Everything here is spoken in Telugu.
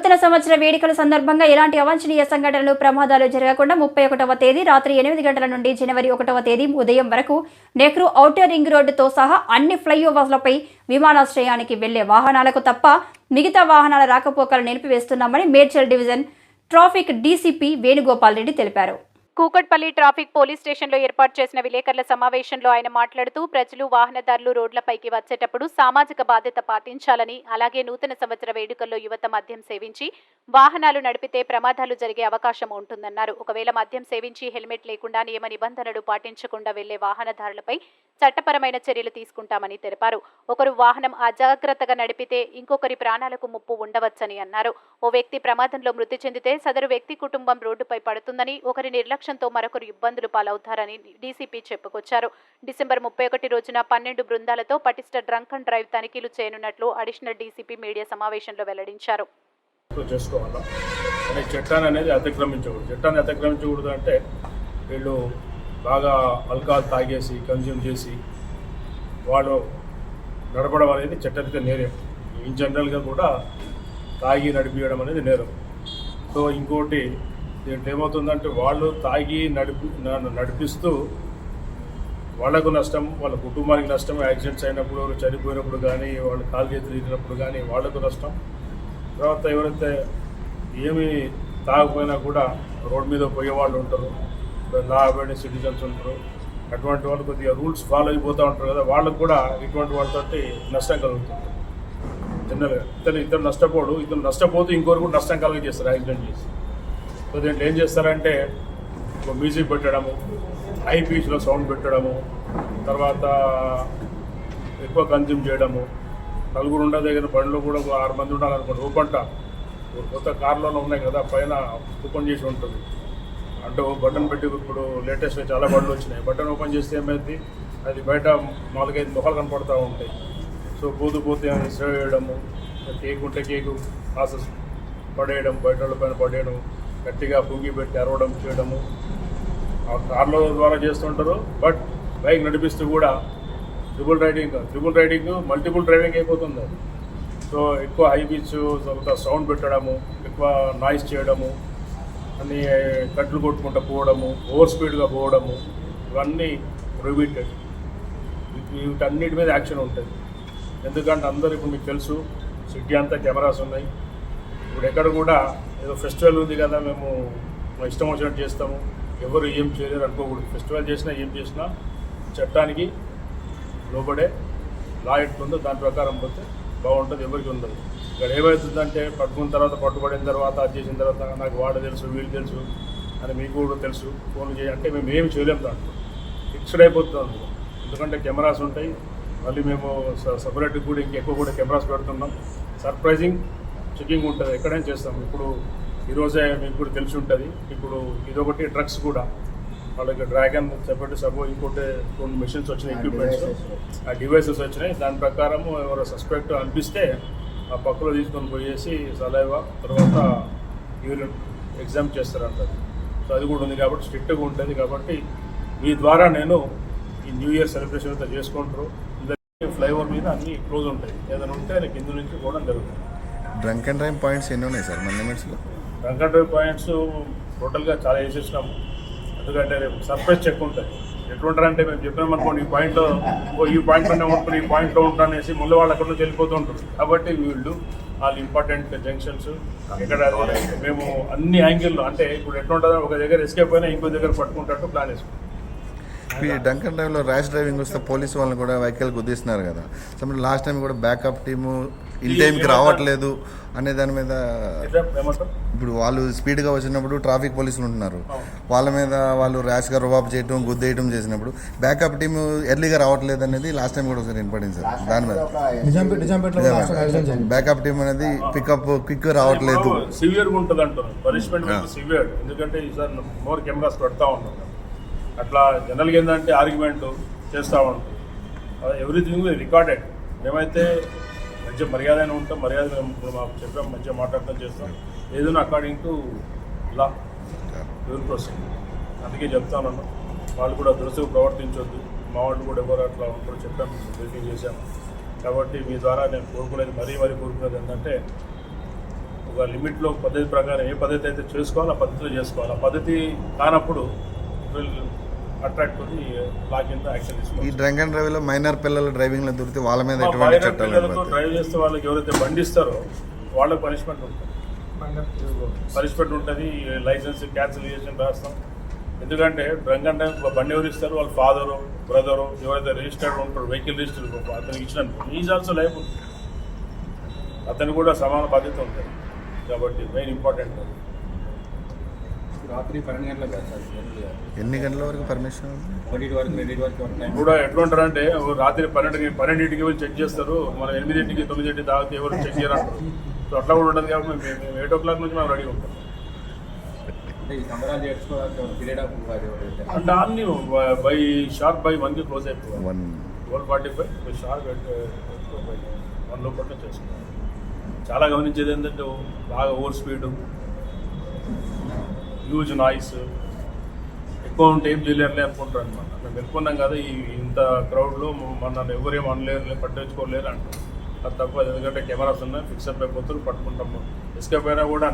నూతన సంవత్సర వేడుకల సందర్భంగా ఎలాంటి అవాంఛనీయ సంఘటనలు ప్రమాదాలు జరగకుండా 31వ తేదీ రాత్రి 8 గంటల నుండి జనవరి 1వ తేదీ ఉదయం వరకు నెహ్రూ ఔటర్ రింగ్ రోడ్డుతో సహా అన్ని ఫ్లైఓవర్లపై విమానాశ్రయానికి వెళ్లే వాహనాలకు తప్ప మిగతా వాహనాల రాకపోకలు నిలిపివేస్తున్నామని Medchal division traffic DCP Venugopal Reddy తెలిపారు. కూకట్పల్లి ట్రాఫిక్ పోలీస్ స్టేషన్లో ఏర్పాటు చేసిన విలేకరుల సమావేశంలో ఆయన మాట్లాడుతూ ప్రజలు వాహనదారులు రోడ్లపైకి వచ్చేటప్పుడు సామాజిక బాధ్యత పాటించాలని, అలాగే నూతన సంవత్సర వేడుకల్లో యువత మద్యం సేవించి వాహనాలు నడిపితే ప్రమాదాలు జరిగే అవకాశం ఉంటుందన్నారు. ఒకవేళ మద్యం సేవించి హెల్మెట్ లేకుండా నియమ నిబంధనలు పాటించకుండా వెళ్లే వాహనదారులపై చట్టపరమైన చర్యలు తీసుకుంటామని తెలిపారు. ఒకరు వాహనం అజాగ్రత్తగా నడిపితే ఇంకొకరి ప్రాణాలకు ముప్పు ఉండవచ్చని అన్నారు. ఓ వ్యక్తి ప్రమాదంలో మృతి చెందితే సదరు వ్యక్తి కుటుంబం రోడ్డుపై పడుతుందని, ఒకరి నిర్లక్ష్యంతో మరొకరు ఇబ్బందులు పాలవుతారని డీసీపీ చెప్పుకొచ్చారు. డిసెంబర్ 31 రోజున 12 బృందాలతో పటిష్ట డ్రంక్ అండ్ డ్రైవ్ తనిఖీలు చేయనున్నట్లు అడిషనల్ డీసీపీ మీడియా సమావేశంలో వెల్లడించారు. చట్టాన్ని అతిక్రమించకూడదు అంటే వీళ్ళు బాగా ఆల్కహాల్ తాగేసి కన్జ్యూమ్ చేసి వాళ్ళు నడపడం అనేది చట్టరీత్యా నేరం. ఇన్ జనరల్గా కూడా తాగి నడిపించడం అనేది నేరం. సో ఇంకోటి దీంట్లో ఏమవుతుందంటే వాళ్ళు తాగి నడిపిస్తూ వాళ్లకు నష్టం, వాళ్ళ కుటుంబానికి నష్టం, యాక్సిడెంట్స్ అయినప్పుడు చనిపోయినప్పుడు కానీ వాళ్ళు కాలు చేతులు ఇచ్చినప్పుడు కానీ వాళ్లకు నష్టం. తర్వాత ఎవరైతే ఏమి తాగకపోయినా కూడా రోడ్ మీద పోయే వాళ్ళు ఉంటారు, లా అవేర్నెస్ సిటిజన్స్ ఉంటారు, అటువంటి వాళ్ళు కొద్దిగా రూల్స్ ఫాలో అయిపోతూ ఉంటారు కదా, వాళ్ళకు కూడా ఇటువంటి వాళ్ళతో నష్టం కలుగుతుంది. జనరల్గా ఇద్దరు నష్టపోడు, ఇద్దరు నష్టపోతూ ఇంకోరు కూడా నష్టం కలిగజేస్తారు యాక్సిడెంట్ చేసి. సో దీంట్లో ఏం చేస్తారంటే మ్యూజిక్ పెట్టడము, హై పీచ్లో సౌండ్ పెట్టడము, తర్వాత ఎక్కువ కన్జ్యూమ్ చేయడము, నలుగురు ఉండే దగ్గర బండ్లో కూడా 6 మంది ఉండాలనుకోండి. ఓపెంట కొత్త కార్లోనే ఉన్నాయి కదా, పైన ఓపెన్ చేసి ఉంటుంది అంటే బటన్ పెట్టి, ఇప్పుడు లేటెస్ట్గా చాలా బండ్లు వచ్చినాయి, బటన్ ఓపెన్ చేస్తే ఏమైంది అది బయట 4-5 ముఖాలు కనపడుతూ ఉంటాయి. సో పోతే సేవ్ చేయడము, కేక్ ఉంటే కేకు ప్రాసెస్ పడేయడం, బయట పైన పడేయడం, గట్టిగా పొంగి పెట్టి అరవడం చేయడము ఆ కార్ల ద్వారా చేస్తుంటారు. బట్ బైక్ నడిపిస్తూ కూడా ట్రిపుల్ రైడింగ్ మల్టిపుల్ డ్రైవింగ్ అయిపోతుంది. సో ఎక్కువ హై పిచ్, తర్వాత సౌండ్ పెట్టడము, ఎక్కువ నాయిస్ చేయడము, అన్నీ కట్లు కొట్టుకుంటూ పోవడము, ఓవర్ స్పీడ్గా పోవడము, ఇవన్నీ ప్రొహిబిటెడ్. వీటన్నిటి మీద యాక్షన్ ఉంటుంది. ఎందుకంటే అందరూ ఇప్పుడు మీకు తెలుసు సిటీ అంతా కెమెరాస్ ఉన్నాయి. ఇప్పుడు ఎక్కడ కూడా ఏదో ఫెస్టివల్ ఉంది కదా మేము ఇష్టం వచ్చినట్టు చేస్తాము, ఎవరు ఏం చేయలేరు అనుకోకూడదు. ఫెస్టివల్ చేసినా ఏం చేసినా చట్టానికి లోబడే లా ఎట్లుందో దాని ప్రకారం పోతే బాగుంటుంది, ఎవరికి ఉండదు. ఇక్కడ ఏమవుతుందంటే పట్టుబడిన తర్వాత అది చేసిన తర్వాత నాకు వాడు తెలుసు వీళ్ళు తెలుసు అని మీకు కూడా తెలుసు, ఫోన్లు చేయాలంటే మేము ఏమి చేయలేము, దాంట్లో ఫిక్స్డ్ అయిపోతుంది. ఎందుకంటే కెమెరాస్ ఉంటాయి, మళ్ళీ మేము సపరేట్గా కూడా ఇంకెక్కువ కూడా కెమెరాస్ పెడుతున్నాం. సర్ప్రైజింగ్ చెకింగ్ ఉంటుంది, ఎక్కడైనా చేస్తాం. ఇప్పుడు ఈరోజే మీకు కూడా తెలిసి ఉంటుంది. ఇప్పుడు ఇదొకటి డ్రగ్స్ కూడా వాళ్ళకి డ్రాగన్ సెపరేట్ ఇంకోటి 2 మెషిన్స్ వచ్చినాయి, ఎక్విప్మెంట్స్, ఆ డివైసెస్ వచ్చినాయి. దాని ప్రకారం ఎవరో సస్పెక్ట్ అనిపిస్తే ఆ పక్కలో తీసుకొని పోయేసి సలైవా తర్వాత యూరిన్ ఎగ్జామ్ చేస్తారంటారు. సో అది కూడా ఉంది కాబట్టి స్ట్రిక్ట్గా ఉంటుంది. కాబట్టి మీ ద్వారా నేను ఈ న్యూ ఇయర్ సెలబ్రేషన్ అంతా చేసుకుంటారు. ఫ్లైఓవర్ మీద అన్నీ క్లోజ్ ఉంటాయి, ఏదైనా ఉంటే కింద నుంచి పోవడం జరుగుతుంది. డ్రంక్ అండ్ డ్రైవ్ పాయింట్స్ ఎన్ని ఉన్నాయి సార్ మన లిమిట్స్లో? డ్రంక్ అండ్ డ్రైవ్ పాయింట్స్ టోటల్గా చాలా వేసేసినాము. ఎందుకంటే రేపు సర్ప్రైజ్ చెక్ ఉంటుంది. ఎట్లుంటారంటే మేము చెప్పినాం అనుకోండి, ఈ పాయింట్లో అనుకుని ఈ పాయింట్లో ఉంటానేసి మళ్ళీ వాళ్ళు అక్కడ నుంచి వెళ్ళిపోతూ ఉంటారు. కాబట్టి వీళ్ళు వాళ్ళు ఇంపార్టెంట్ జంక్షన్స్ ఎక్కడ మేము అన్ని యాంగిల్లో, అంటే ఇప్పుడు ఎట్లుంటుందో ఒక దగ్గర ఎస్కేప్ అయినా ఇంకో దగ్గర పట్టుకుంటట్టు ప్లాన్ వేసుకుంటాం. ఈ డ్రంక్ అండ్ డ్రైవ్లో ర్యాష్ డ్రైవింగ్ వస్తే పోలీసు వాళ్ళని కూడా వెహికల్ గుద్దిస్తున్నారు కదా. సో లాస్ట్ టైం కూడా బ్యాకప్ టీము ఇన్ టైంకి రావట్లేదు అనే దాని మీద, ఇప్పుడు వాళ్ళు స్పీడ్గా వచ్చినప్పుడు ట్రాఫిక్ పోలీసులు ఉంటున్నారు, వాళ్ళ మీద వాళ్ళు ర్యాష్గా రుబాబ్ చేయటం గుద్దేయటం చేసినప్పుడు బ్యాకప్ టీమ్ ఎర్లీగా రావట్లేదు అనేది లాస్ట్ టైం కూడా ఒకసారి వినపడింది సార్. దాని మీద బ్యాకప్ టీమ్ అనేది పికప్ క్విక్ రావట్లేదు, సివియర్గా ఉంటుంది అంటారు. పనిష్మెంట్ సివియర్, ఎందుకంటే ఈసారి మోర్ కెమెరాస్ పెడతా ఉన్నాం. అట్లా జనరల్గా ఏంటంటే ఆర్గ్యుమెంట్ చేస్తూ ఉంటాం, ఎవ్రీథింగ్ రికార్డెడ్. మేమైతే మంచి మర్యాద ఉంటాం, మర్యాద ఇప్పుడు మాకు చెప్పాం, మంచిగా మాట్లాడటం చేస్తాం, ఏదైనా according to law dual proceed. అందుకే చెప్తాను, వాళ్ళు కూడా దురుసుగా ప్రవర్తించొద్దు. మా వాళ్ళు కూడా ఎవరు అట్లా ఉంటారో చెప్పాము, బ్రీఫింగ్ చేశాము. కాబట్టి మీ ద్వారా నేను కోరుకునేది మరీ కోరుకునేది ఏంటంటే ఒక లిమిట్లో పద్ధతి ప్రకారం ఏ పద్ధతి అయితే చేసుకోవాలో ఆ పద్ధతిలో చేసుకోవాలి. ఆ పద్ధతి కానప్పుడు అట్రాక్ట్ ది లా కింద యాక్షన్ ఈ తీసుకోవాలి. డ్రంక్ అండ్ డ్రైవ్ లో మైనర్ పిల్లలు డ్రైవింగ్ లో దొరికితే వాళ్ళ మీద ఎటువంటి చట్టాలు పిల్లలతో డ్రైవ్ చేస్తే వాళ్ళకి ఎవరైతే బండి ఇస్తారో వాళ్ళకి పనిష్మెంట్ ఉంటుంది. పనిష్మెంట్ ఉంటుంది, లైసెన్స్ క్యాన్సిలేషన్ రాస్తాం. ఎందుకంటే డ్రంక్ అండ్ డ్రైవ్ బండి ఎవరు ఇస్తారు, వాళ్ళ ఫాదరు బ్రదరు ఎవరైతే రిజిస్టర్డ్ ఉంటారో వెహికల్ రిజిస్టర్ అతనికి ఇచ్చినప్పుడు ఈజ్ ఆల్సో లైబుల్, అతను కూడా సమాన బాధ్యత ఉంటుంది. కాబట్టి మెయిన్ ఇంపార్టెంట్. రాత్రి 12 గంటలకు కాదు సార్, ఎన్ని గంటల వరకు పర్మిషన్? 1 వరకు 2 వరకు టైం. కూడా ఎట్లుంటారంటే రాత్రి 12కి వెళ్ళి చెక్ చేస్తారు, మనం 8, 9 తాగితే ఎవరు చెక్ చేయరంటారు. సో అట్లా కూడా ఉంటుంది. కాబట్టి మేము 8 o'clock నుంచి మేము రెడీగా ఉంటాం. అంటే ఈ సంబరాలు చేసుకోవడానికి పీరియడ్ ఆఫ్ అంటే అన్ని బై షార్ప్ బై 1కి క్లోజ్ అయిపోవాలి. 12:45 షార్ప్ 1 లోపల చేసుకోవాలి. చాలా గమనించేది ఏంటంటే బాగా ఓవర్ స్పీడ్, హ్యూజ్ నాయిస్ ఎక్కువ ఉంటే ఏం చేయలేరులే అనుకుంటారు అనమాట. మేము వెళ్ళుకున్నాం కదా ఇంత క్రౌడ్లో నన్ను ఎవరేం అనలేరు, పట్టించుకోలేరు అంటారు. అది తప్ప, ఎందుకంటే కెమెరాస్ ఉన్నాయి, ఫిక్సప్ అయిపోతారు, పట్టుకుంటాము. ఎస్కేప్ అయినా కూడా